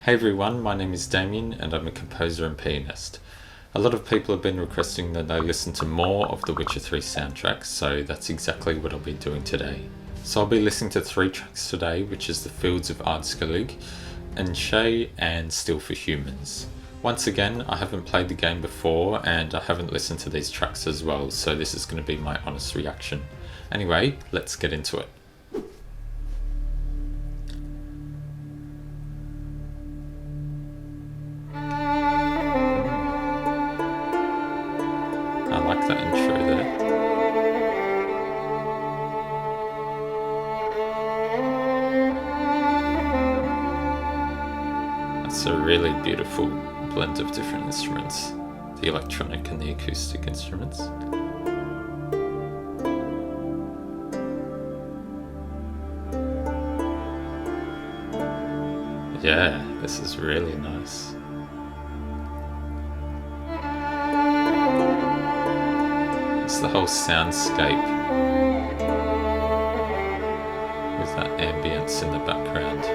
Hey everyone, my name is Damien and I'm a composer and pianist. A lot of people have been requesting that I listen to more of the Witcher 3 soundtracks, so that's exactly what I'll be doing today. So I'll be listening to 3 tracks today, which is the Fields of Ard Skellig, Aen Seidhe and Still for Humans. Once again, I haven't played the game before and I haven't listened to these tracks as well, so this is going to be my honest reaction. Anyway, let's get into it. I like that intro there. It's a really beautiful blend of different instruments, the electronic and the acoustic instruments. Yeah, this is really nice. It's the whole soundscape with that ambience in the background.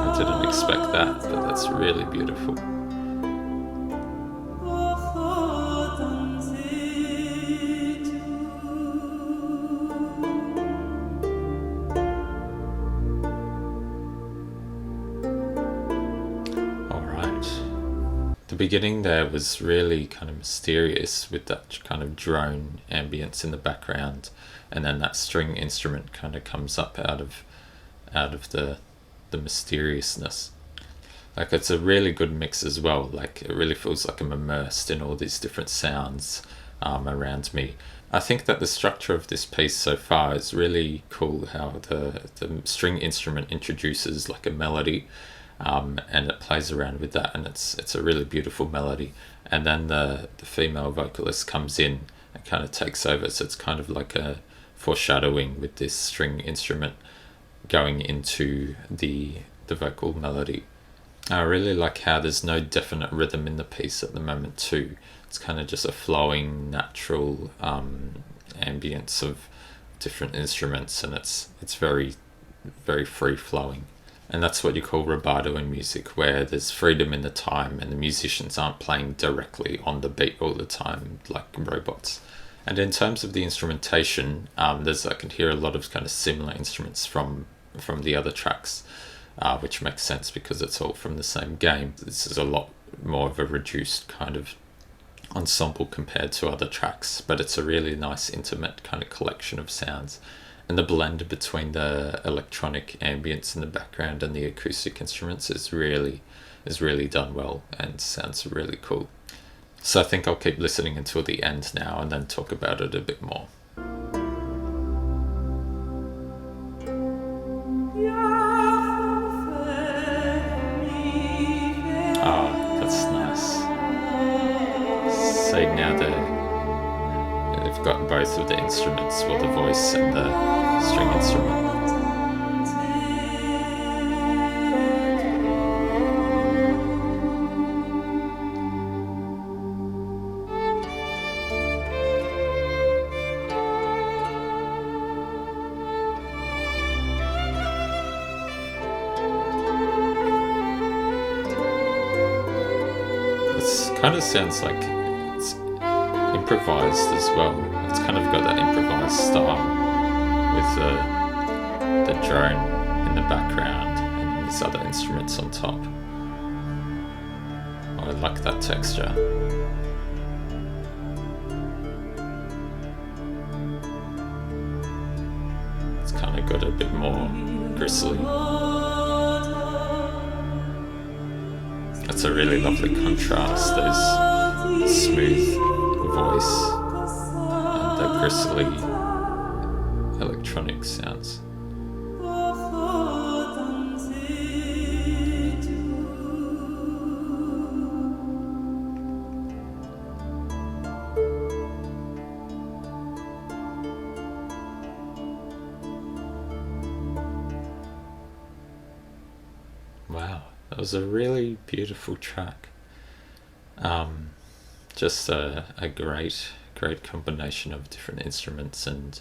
I didn't expect that, but that's really beautiful. Alright. The beginning there was really kind of mysterious with that kind of drone ambience in the background, and then that string instrument kind of comes up out of the mysteriousness. Like, it's a really good mix as well. Like, it really feels like I'm immersed in all these different sounds around me. I think that the structure of this piece so far is really cool, how the string instrument introduces like a melody, and it plays around with that, and it's a really beautiful melody, and then the female vocalist comes in and kind of takes over, so it's kind of like a foreshadowing with this string instrument going into the vocal melody. I really like how there's no definite rhythm in the piece at the moment too. It's kind of just a flowing, natural ambience of different instruments, and it's very, very free flowing. And that's what you call rubato in music, where there's freedom in the time and the musicians aren't playing directly on the beat all the time like robots. And in terms of the instrumentation, I can hear a lot of kind of similar instruments from the other tracks, which makes sense because it's all from the same game. This is a lot more of a reduced kind of ensemble compared to other tracks, but it's a really nice intimate kind of collection of sounds, and the blend between the electronic ambience in the background and the acoustic instruments is really done well and sounds really cool. So I think I'll keep listening until the end now and then talk about it a bit more. That's nice. So now they've got both of the instruments, well, the voice and the string instrument. Kind of sounds like it's improvised as well. It's kind of got that improvised style with the drone in the background and these other instruments on top. I like that texture. It's kind of got a bit more gristly. It's a really lovely contrast, those smooth voice and the gristly electronic sounds. was a really beautiful track. Just a great combination of different instruments, and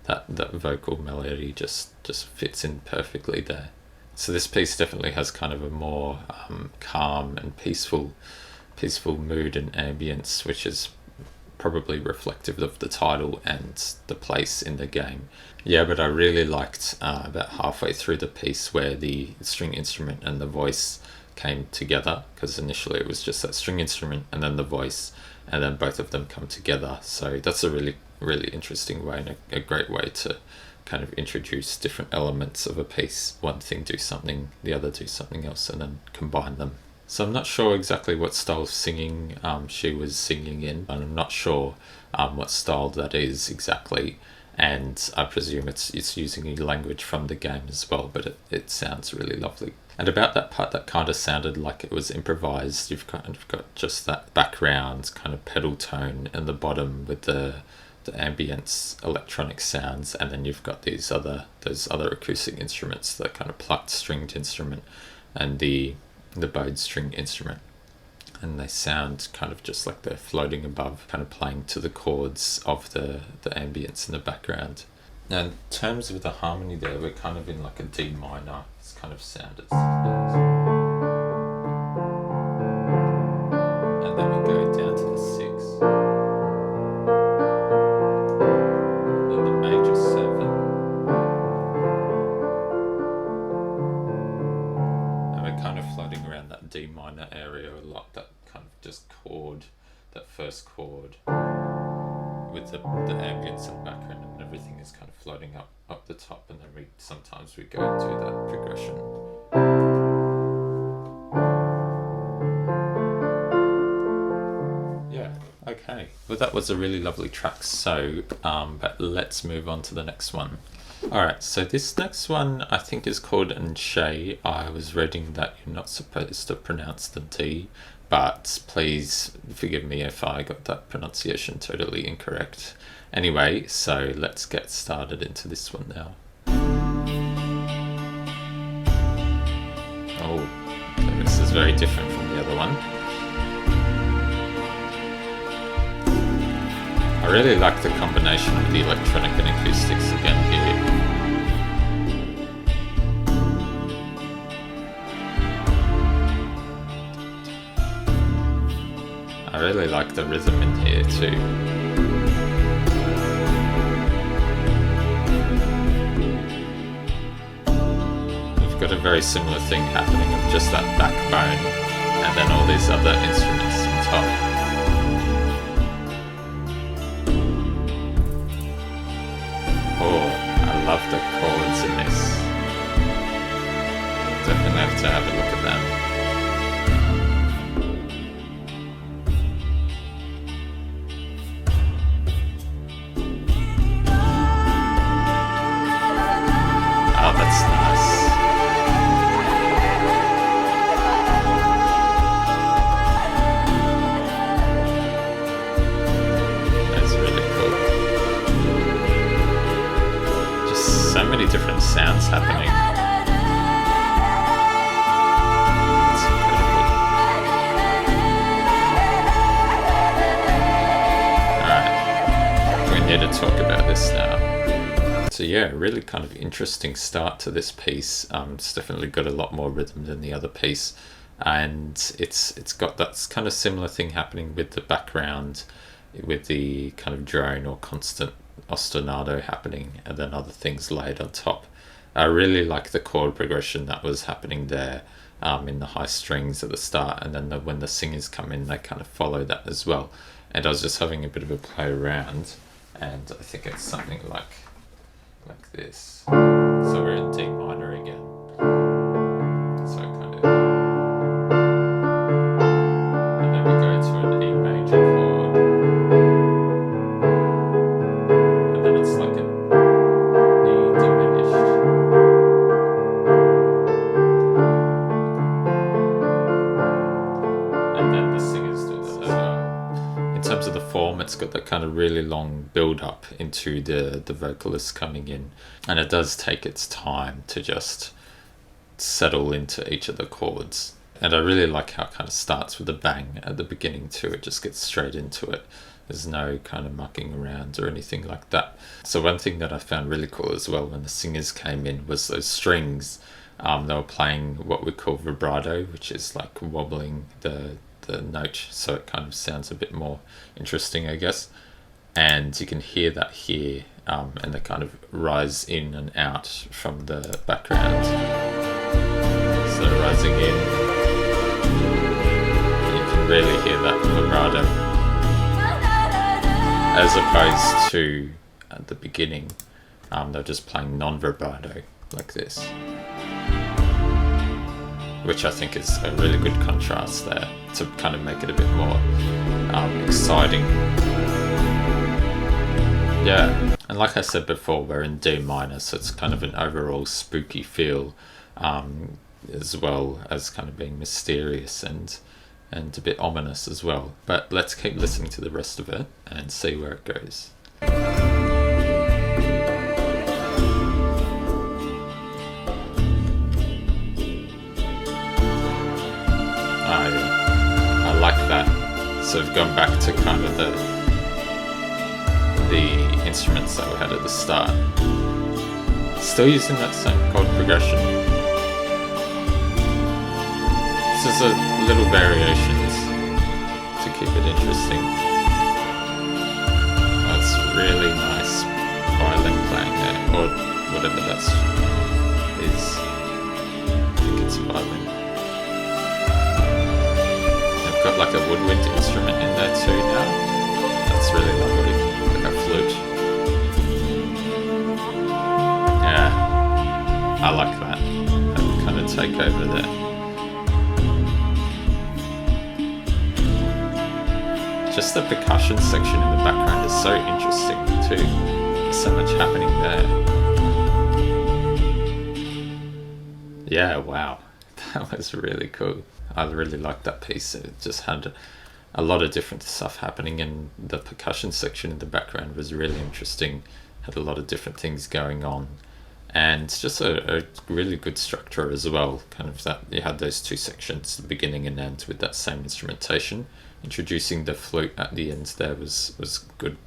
that vocal melody just fits in perfectly there. So this piece definitely has kind of a more calm and peaceful mood and ambience, which is probably reflective of the title and the place in the game. Yeah, but I really liked about halfway through the piece where the string instrument and the voice came together, because initially it was just that string instrument and then the voice, and then both of them come together. So that's a really interesting way, and a great way to kind of introduce different elements of a piece. One thing do something, the other do something else, and then combine them. So I'm not sure exactly what style of singing she was singing in, and I'm not sure what style that is exactly, and I presume it's using a language from the game as well, but it sounds really lovely. And about that part that kind of sounded like it was improvised, you've kind of got just that background kind of pedal tone in the bottom with the ambience electronic sounds, and then you've got those other acoustic instruments, the kind of plucked stringed instrument and the bowed string instrument, and they sound kind of just like they're floating above, kind of playing to the chords of the ambience in the background. Now in terms of the harmony there, we're kind of in like a D minor kind of sound, and then we go down to the 6, and then the major 7, and we're kind of floating around that D minor area a lot, that kind of just chord, that first chord with the ambience in the background, and everything is kind of floating up the top, and then sometimes we go into that progression. Yeah, okay. Well, that was a really lovely track. So, but let's move on to the next one. Alright, so this next one I think is called Aen Seidhe. I was reading that you're not supposed to pronounce the D, but please forgive me if I got that pronunciation totally incorrect. Anyway, so let's get started into this one now. Oh, this is very different from the other one. I really like the combination of the electronic and acoustics again here. I really like the rhythm in here too. We've got a very similar thing happening of just that backbone and then all these other instruments on top. Oh, I love the chords in this. Definitely have to have a look at them. Different sounds happening. It's incredible. Alright, we need to talk about this now. So yeah, really kind of interesting start to this piece. It's definitely got a lot more rhythm than the other piece, and it's got that kind of similar thing happening with the background, with the kind of drone or constant ostinato happening, and then other things laid on top. I really like the chord progression that was happening there in the high strings at the start, and then when the singers come in, they kind of follow that as well. And I was just having a bit of a play around, and I think it's something like this. So we're in D minor again. So kind of, and then we go to an E major chord. It's like an E diminished. And then the singers do that as well. In terms of the form, it's got that kind of really long build up into the vocalist coming in, and it does take its time to just settle into each of the chords. And I really like how it kind of starts with a bang at the beginning too. It just gets straight into it. There's no kind of mucking around or anything like that. So one thing that I found really cool as well when the singers came in was those strings. They were playing what we call vibrato, which is like wobbling the note, so it kind of sounds a bit more interesting, I guess. And you can hear that here, and they kind of rise in and out from the background. So rising in, you can really hear that vibrato, as opposed to at the beginning, they're just playing non-vibrato like this, which I think is a really good contrast there to kind of make it a bit more exciting. Yeah, and like I said before, we're in D minor, so it's kind of an overall spooky feel, as well as kind of being mysterious and a bit ominous as well. But let's keep listening to the rest of it and see where it goes. I like that. So we've gone back to kind of the instruments that we had at the start. Still using that same chord progression. This is a little variations to keep it interesting. That's really nice violin playing there, or whatever that is. I think it's violin. I've got like a woodwind instrument in there too now. That's really lovely, like a flute. Yeah, I like that. That kind of take over there. Just the percussion section in the background is so interesting too. There's so much happening there. Yeah, wow. That was really cool. I really liked that piece. It just had a lot of different stuff happening, and the percussion section in the background was really interesting. Had a lot of different things going on. And just a really good structure as well. Kind of that you had those two sections, the beginning and end, with that same instrumentation. Introducing the flute at the end there was good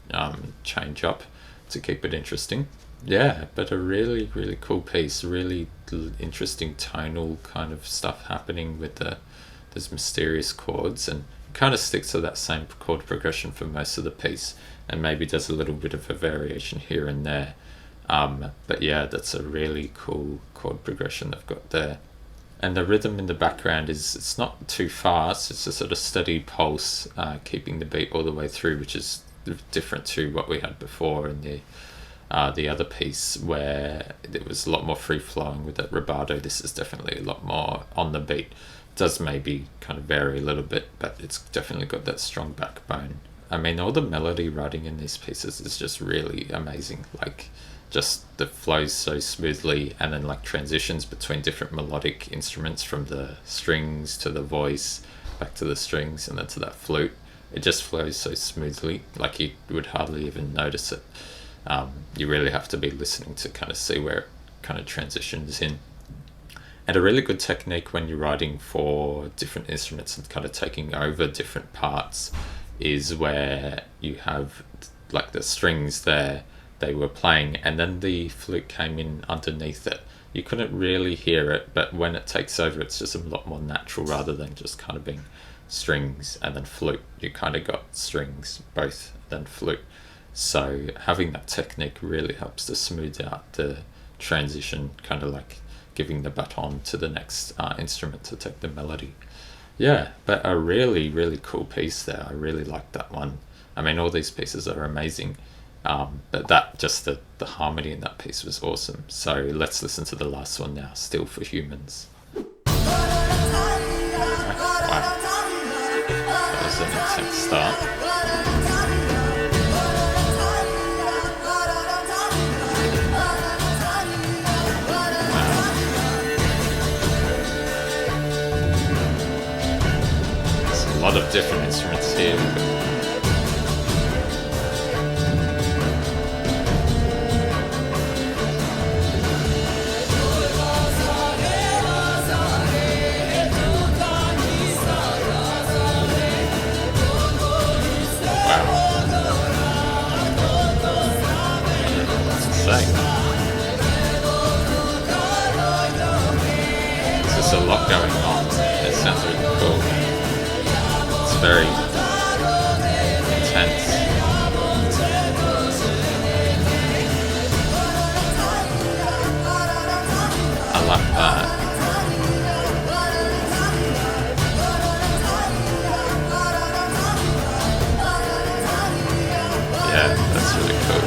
change up to keep it interesting. Yeah, but a really, really cool piece. Really interesting tonal kind of stuff happening with those mysterious chords, and kind of sticks to that same chord progression for most of the piece, and maybe does a little bit of a variation here and there. But yeah, that's a really cool chord progression they've got there. And the rhythm in the background it's not too fast. It's a sort of steady pulse, keeping the beat all the way through, which is different to what we had before in the other piece, where it was a lot more free flowing with that rubato. This is definitely a lot more on the beat. It does maybe kind of vary a little bit, but it's definitely got that strong backbone. I mean, all the melody writing in these pieces is just really amazing. Like, just the flows so smoothly, and then like transitions between different melodic instruments, from the strings to the voice, back to the strings, and then to that flute. It just flows so smoothly, like you would hardly even notice it. You really have to be listening to kind of see where it kind of transitions in. And a really good technique when you're writing for different instruments and kind of taking over different parts is where you have like the strings there, they were playing, and then the flute came in underneath it. You couldn't really hear it, but when it takes over, it's just a lot more natural rather than just kind of being strings and then flute. You kind of got strings, both, then flute. So having that technique really helps to smooth out the transition, kind of like giving the baton to the next instrument to take the melody. Yeah, but a really, really cool piece there. I really like that one. I mean, all these pieces are amazing. But that, just the harmony in that piece was awesome. So let's listen to the last one now, Still for Humans. Wow. That was an intense start. There's a lot of different instruments here. intense. I like that. Yeah, that's really cool.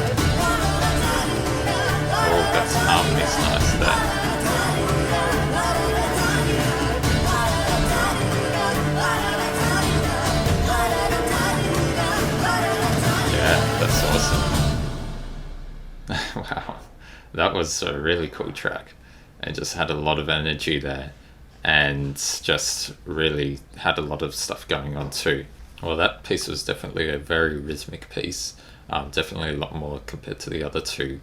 Oh, that's harmony's nice there. Yeah, that's awesome. Wow, that was a really cool track. It just had a lot of energy there, and just really had a lot of stuff going on too. Well, that piece was definitely a very rhythmic piece, definitely a lot more compared to the other two,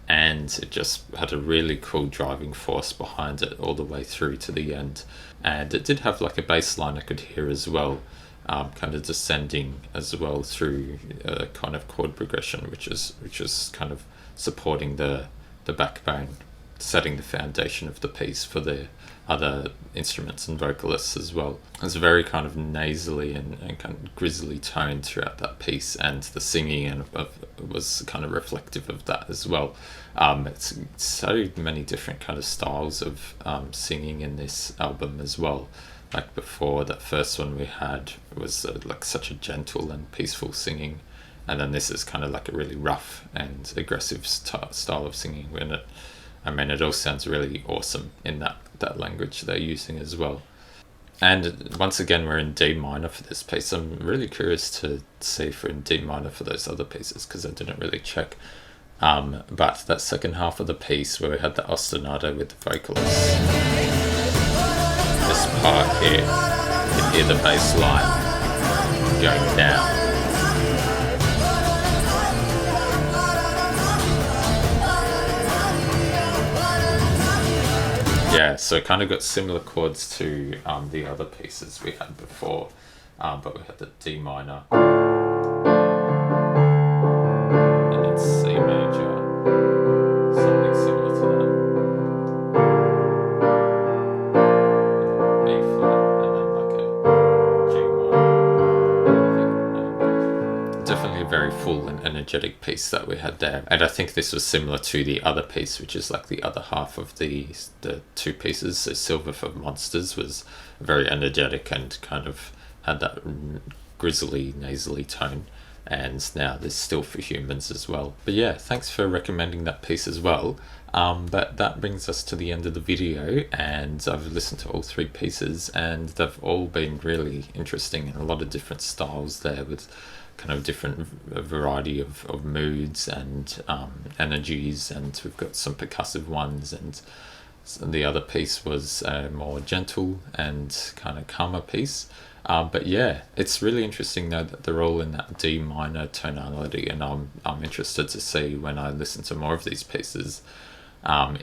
and it just had a really cool driving force behind it all the way through to the end. And it did have like a bass line I could hear as well, kind of descending as well through a kind of chord progression, which is kind of supporting the backbone, setting the foundation of the piece for the other instruments and vocalists as well. It's very kind of nasally and kind of grisly tone throughout that piece, and the singing was kind of reflective of that as well. It's so many different kind of styles of singing in this album as well. Like before, that first one we had was like such a gentle and peaceful singing, and then this is kind of like a really rough and aggressive style of singing. It all sounds really awesome in that language they're using as well. And once again, we're in D minor for this piece. I'm really curious to see if we're in D minor for those other pieces, because I didn't really check. But that second half of the piece where we had the ostinato with the vocalists, this part here, you can hear the bass line going down. Yeah, so it kind of got similar chords to the other pieces we had before, but we had the D minor, and then C major, something similar to that, B flat, and then like a G minor. Definitely a very full and energetic piece that we had there, and I think this was similar to the other piece, which is like the other half of the two pieces. So Silver for Monsters was very energetic and kind of had that grisly nasally tone, and now there's Still for Humans as well. But yeah, thanks for recommending that piece as well. But that brings us to the end of the video, and I've listened to all three pieces, and they've all been really interesting and a lot of different styles there, with kind of different variety of moods and energies, and we've got some percussive ones, and the other piece was a more gentle and kind of calmer piece. But yeah, it's really interesting though that they're all in that D minor tonality, and I'm interested to see when I listen to more of these pieces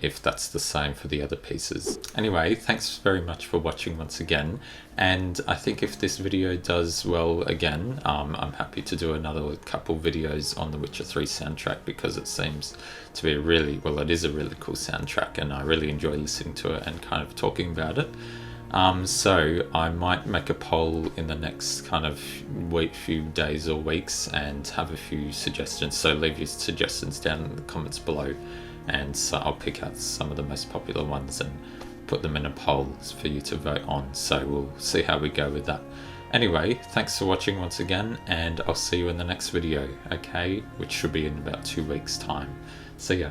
if that's the same for the other pieces. Anyway, thanks very much for watching once again, and I think if this video does well again, I'm happy to do another couple videos on the Witcher 3 soundtrack, because it seems to be it is a really cool soundtrack, and I really enjoy listening to it and kind of talking about it. So I might make a poll in the next kind of few days or weeks and have a few suggestions, so leave your suggestions down in the comments below, and so I'll pick out some of the most popular ones and put them in a poll for you to vote on. So we'll see how we go with that. Anyway, thanks for watching once again, and I'll see you in the next video, okay, which should be in about 2 weeks time. See ya.